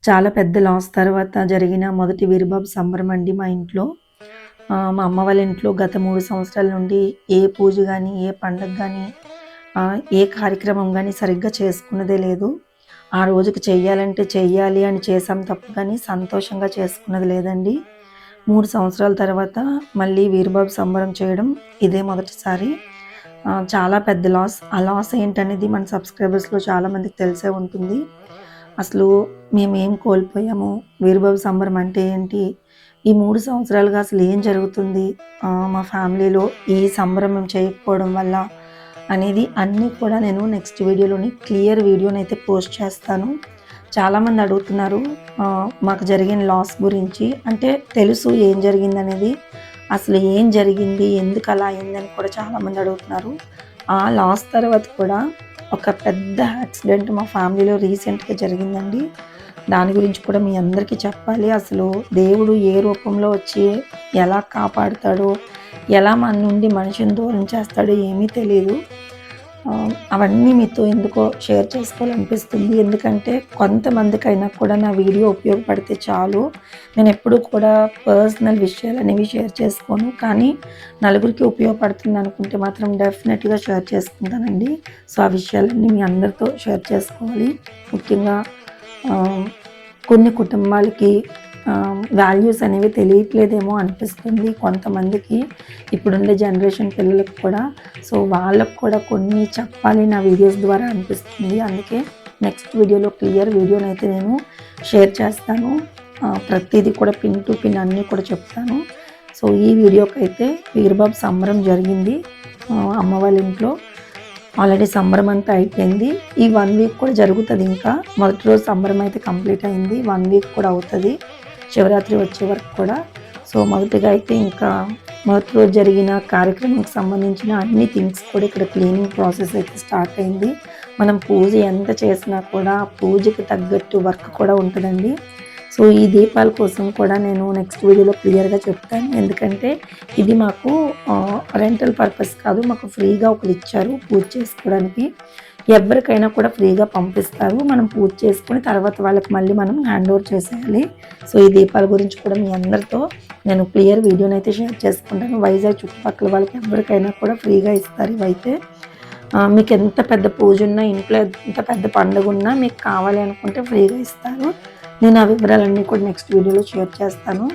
చాలా పెద్ద లాస్ తర్వాత జరిగిన మొదటి వీరబాబు సంబరం అండి మా ఇంట్లో. మా అమ్మ వాళ్ళ ఇంట్లో గత 3 సంవత్సరాల నుండి ఏ పూజ గాని, ఏ పండగ గాని, ఏ కార్యక్రమం గాని సరిగ్గా చేసుకున్నదే లేదు. ఆ రోజుకి చెయ్యాలంటే చెయ్యాలి అని చేసాం తప్ప గాని సంతోషంగా చేసుకున్నది లేదండి. 3 సంవత్సరాల తర్వాత మళ్ళీ వీరబాబు సంబరం చేయడం ఇదే మొదటిసారి. చాలా పెద్ద లాస్. ఆ లాస్ ఏంటనేది మన సబ్స్క్రైబర్స్‌లో చాలా మందికి తెలిసే ఉంటుంది. అసలు మేమేం కోల్పోయాము? వీరబాబు సంబరం అంటే ఏంటి? ఈ 3 సంవత్సరాలుగా అసలు ఏం జరుగుతుంది? మా ఫ్యామిలీలో ఈ సంబరం మేము చేయకపోవడం వల్ల అనేది అన్నీ కూడా నేను నెక్స్ట్ వీడియోలోని క్లియర్ వీడియోనైతే పోస్ట్ చేస్తాను. చాలామంది అడుగుతున్నారు మాకు జరిగిన లాస్ గురించి. అంటే తెలుసు ఏం జరిగిందనేది. అసలు ఏం జరిగింది? ఎందుకు అలా అయిందని కూడా చాలామంది అడుగుతున్నారు. ఆ లాస్ తర్వాత కూడా ఒక పెద్ద యాక్సిడెంట్ మా ఫ్యామిలీలో రీసెంట్‌గా జరిగిందండి. దాని గురించి కూడా మీ అందరికీ చెప్పాలి. అసలు దేవుడు ఏ రూపంలో వచ్చి ఎలా కాపాడుతాడో, ఎలా మన నుండి మనిషిని దూరం చేస్తాడో ఏమీ తెలీదు. అవన్నీ మీతో ఎందుకో షేర్ చేసుకోవాలనిపిస్తుంది. ఎందుకంటే కొంతమందికైనా కూడా నా వీడియో ఉపయోగపడితే చాలు. నేనెప్పుడూ కూడా పర్సనల్ విషయాలనేవి షేర్ చేసుకోను. కానీ నలుగురికి ఉపయోగపడుతుంది అనుకుంటే మాత్రం డెఫినెట్‌గా షేర్ చేసుకుంటానండి. సో, ఆ విషయాలన్నీ మీ అందరితో షేర్ చేసుకోవాలి. ముఖ్యంగా కొన్ని కుటుంబాలకి వాల్యూస్ అనేవి తెలియట్లేదేమో అనిపిస్తుంది కొంతమందికి. ఇప్పుడుండే జనరేషన్ పిల్లలకు కూడా. సో, వాళ్ళకు కూడా కొన్ని చెప్పాలి నా వీడియోస్ ద్వారా అనిపిస్తుంది. అందుకే నెక్స్ట్ వీడియోలో క్లియర్ వీడియోనైతే నేను షేర్ చేస్తాను. ప్రతీది కూడా పిన్ టు పిన్ అన్నీ కూడా చెప్తాను. సో, ఈ వీడియోకైతే వీరబాబు సంబరం జరిగింది అమ్మ వాళ్ళ ఇంట్లో. ఆల్రెడీ సంబరం అంతా అయిపోయింది. ఈ 1 వీక్ కూడా జరుగుతుంది ఇంకా. మొదటి రోజు సంబరం అయితే కంప్లీట్ అయింది. 1 వీక్ కూడా అవుతుంది శివరాత్రి వచ్చే వరకు కూడా. సో, మొదటిగా అయితే ఇంకా మొదటి రోజు జరిగిన కార్యక్రమానికి సంబంధించిన అన్ని థింగ్స్ కూడా ఇక్కడ క్లీనింగ్ ప్రాసెస్ అయితే స్టార్ట్ అయింది. మనం పూజ ఎంత చేసినా కూడా పూజకి తగ్గట్టు వర్క్ కూడా ఉంటుందండి. సో, ఈ దీపాల కోసం కూడా నేను నెక్స్ట్ వీడియోలో క్లియర్‌గా చెప్తాను. ఎందుకంటే ఇది మాకు రెంటల్ పర్పస్ కాదు. మాకు ఫ్రీగా ఒకళ్ళు ఇచ్చారు పూజ చేసుకోవడానికి. ఎవరికైనా కూడా ఫ్రీగా పంపిస్తారు. మనం పూజ చేసుకొని తర్వాత వాళ్ళకి మళ్ళీ మనం హ్యాండ్ ఓవర్ చేసేయాలి. సో, ఈ దీపాల గురించి కూడా మీ అందరితో నేను క్లియర్ వీడియోనైతే షేర్ చేసుకుంటాను. వైజాగ్ చుట్టుపక్కల వాళ్ళకి ఎవరికైనా కూడా ఫ్రీగా ఇస్తారు ఇవైతే. మీకు ఎంత పెద్ద పూజ ఉన్నా, ఇంట్లో ఎంత పెద్ద పండుగ ఉన్నా మీకు కావాలి అనుకుంటే ఫ్రీగా ఇస్తారు. నేను ఆ వివరాలన్నీ కూడా నెక్స్ట్ వీడియోలో షేర్ చేస్తాను.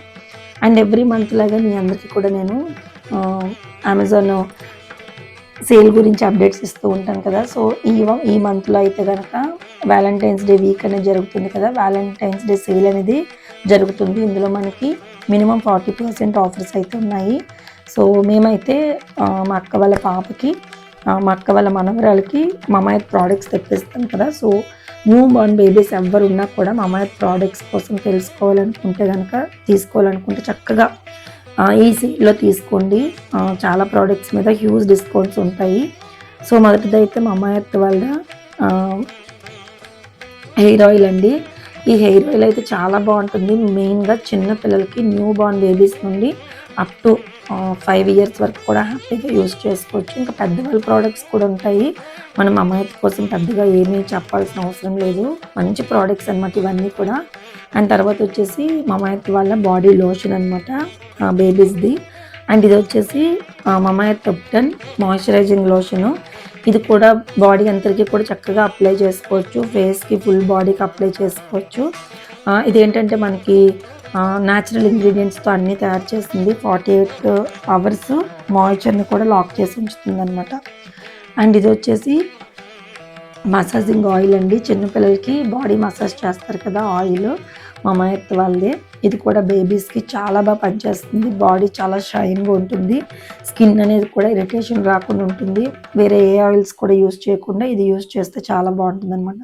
అండ్ ఎవ్రీ మంత్ లాగా మీ అందరికీ కూడా నేను అమెజాన్ సేల్ గురించి అప్డేట్స్ ఇస్తూ ఉంటాను కదా. సో, ఈ మంత్లో అయితే కనుక వ్యాలంటైన్స్ డే వీక్ అనేది జరుగుతుంది కదా. వ్యాలంటైన్స్ డే సేల్ అనేది జరుగుతుంది. ఇందులో మనకి మినిమం 40% ఆఫర్స్ అయితే ఉన్నాయి. సో, మేమైతే మా అక్క వాళ్ళ పాపకి, మా అక్క వాళ్ళ మనవరాలకి మమాయత్ ప్రోడక్ట్స్ తెప్పిస్తాం కదా. సో, న్యూ బార్న్ బేబీస్ ఎవరున్నా కూడా మమాయత్ ప్రోడక్ట్స్ కోసం తీసుకోవాలనుకుంటే చక్కగా ఈ సేల్లో తీసుకోండి. చాలా ప్రోడక్ట్స్ మీద హ్యూజ్ డిస్కౌంట్స్ ఉంటాయి. సో, మొదటిదైతే మమాయత్ వాళ్ళ హెయిర్ ఆయిల్ అండి. ఈ హెయిర్ ఆయిల్ అయితే చాలా బాగుంటుంది. మెయిన్గా చిన్న పిల్లలకి న్యూ బార్న్ బేబీస్ నుండి అప్ టు 5 ఇయర్స్ వరకు కూడా హ్యాపీగా యూజ్ చేసుకోవచ్చు. ఇంకా పెద్దవాళ్ళ ప్రోడక్ట్స్ కూడా ఉంటాయి. మనం అమ్మాయి కోసం పెద్దగా ఏమీ చెప్పాల్సిన అవసరం లేదు. మంచి ప్రోడక్ట్స్ అనమాట ఇవన్నీ కూడా. అండ్ తర్వాత వచ్చేసి మమాయత్ వాళ్ళ బాడీ లోషన్ అనమాట బేబీస్ది. అండ్ ఇది వచ్చేసి మమాయత్ టాప్-10 మాయిశ్చరైజింగ్ లోషను. ఇది కూడా బాడీ అంతరికి కూడా చక్కగా అప్లై చేసుకోవచ్చు. ఫేస్కి ఫుల్ బాడీకి అప్లై చేసుకోవచ్చు. ఇదేంటంటే మనకి న్యాచురల్ ఇంగ్రీడియంట్స్తో అన్నీ తయారు చేస్తుంది. 48 అవర్స్ మాయిశ్చర్ని కూడా లాక్ చేసి ఉంచుతుంది అనమాట. అండ్ ఇది వచ్చేసి మసాజింగ్ ఆయిల్ అండి. చిన్నపిల్లలకి బాడీ మసాజ్ చేస్తారు కదా ఆయిల్, మమాయత్ వాళ్ళదే. ఇది కూడా బేబీస్కి చాలా బాగా పనిచేస్తుంది. బాడీ చాలా షైన్గా ఉంటుంది. స్కిన్ అనేది కూడా ఇరిటేషన్ రాకుండా ఉంటుంది. వేరే ఏ ఆయిల్స్ కూడా యూజ్ చేయకుండా ఇది యూజ్ చేస్తే చాలా బాగుంటుంది అనమాట.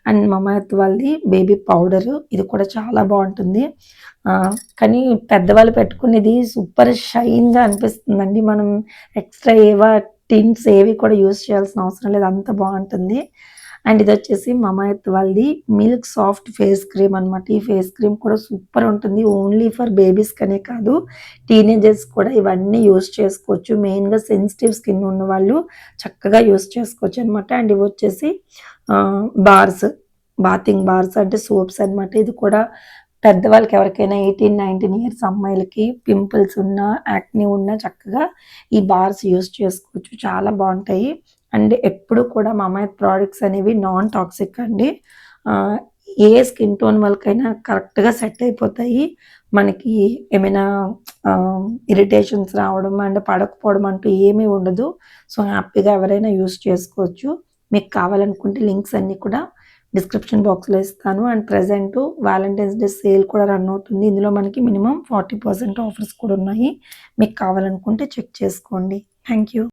అండ్ మమాయత్ వాళ్ళది బేబీ పౌడరు. ఇది కూడా చాలా బాగుంటుంది. కానీ పెద్దవాళ్ళు పెట్టుకునేది సూపర్ షైన్గా అనిపిస్తుందండి. మనం ఎక్స్ట్రా టింట్స్ ఏవి కూడా యూజ్ చేయాల్సిన అవసరం లేదు. అంత బాగుంటుంది. అండ్ ఇది వచ్చేసి మమాయత్ వాళ్ళది మిల్క్ సాఫ్ట్ ఫేస్ క్రీమ్ అనమాట. ఈ ఫేస్ క్రీమ్ కూడా సూపర్ ఉంటుంది. ఓన్లీ ఫర్ బేబీస్కనే కాదు, టీనేజర్స్ కూడా ఇవన్నీ యూజ్ చేసుకోవచ్చు. మెయిన్గా సెన్సిటివ్ స్కిన్ ఉన్న వాళ్ళు చక్కగా యూజ్ చేసుకోవచ్చు అనమాట. అండ్ ఇవి వచ్చేసి బార్స్. బాతింగ్ బార్స్ అంటే సోప్స్ అనమాట. ఇది కూడా పెద్దవాళ్ళకి ఎవరికైనా 18, 19 ఇయర్స్ అమ్మాయిలకి పింపుల్స్ ఉన్నా, యాక్నే ఉన్నా చక్కగా ఈ బార్స్ యూజ్ చేసుకోవచ్చు. చాలా బావుంటాయి. అండ్ ఎప్పుడు కూడా మమాఎర్త్ ప్రొడక్ట్స్ అనేవి నాన్ టాక్సిక్ అండి. ఆహ్, ఏ స్కిన్ టోన్ వాళ్ళకైనా కరెక్ట్‌గా సెట్ అయిపోతాయి. మనకి ఏమైనా ఇరిటేషన్స్ రావడం అండ్ పడకపోవడం అంటూ ఏమీ ఉండదు. సో, హ్యాపీగా ఎవరైనా యూజ్ చేసుకోవచ్చు. మీకు కావాలనుకుంటే లింక్స్ అన్నీ కూడా డిస్క్రిప్షన్ బాక్స్‌లో ఇస్తాను. And present Valentine's day sale కూడా రన్ అవుతుంది. ఇందులో మనకి మినిమమ్ 40% ఆఫర్స్ కూడా ఉన్నాయి. మీకు కావాలనుకుంటే చెక్ చేసుకోండి. Thank you.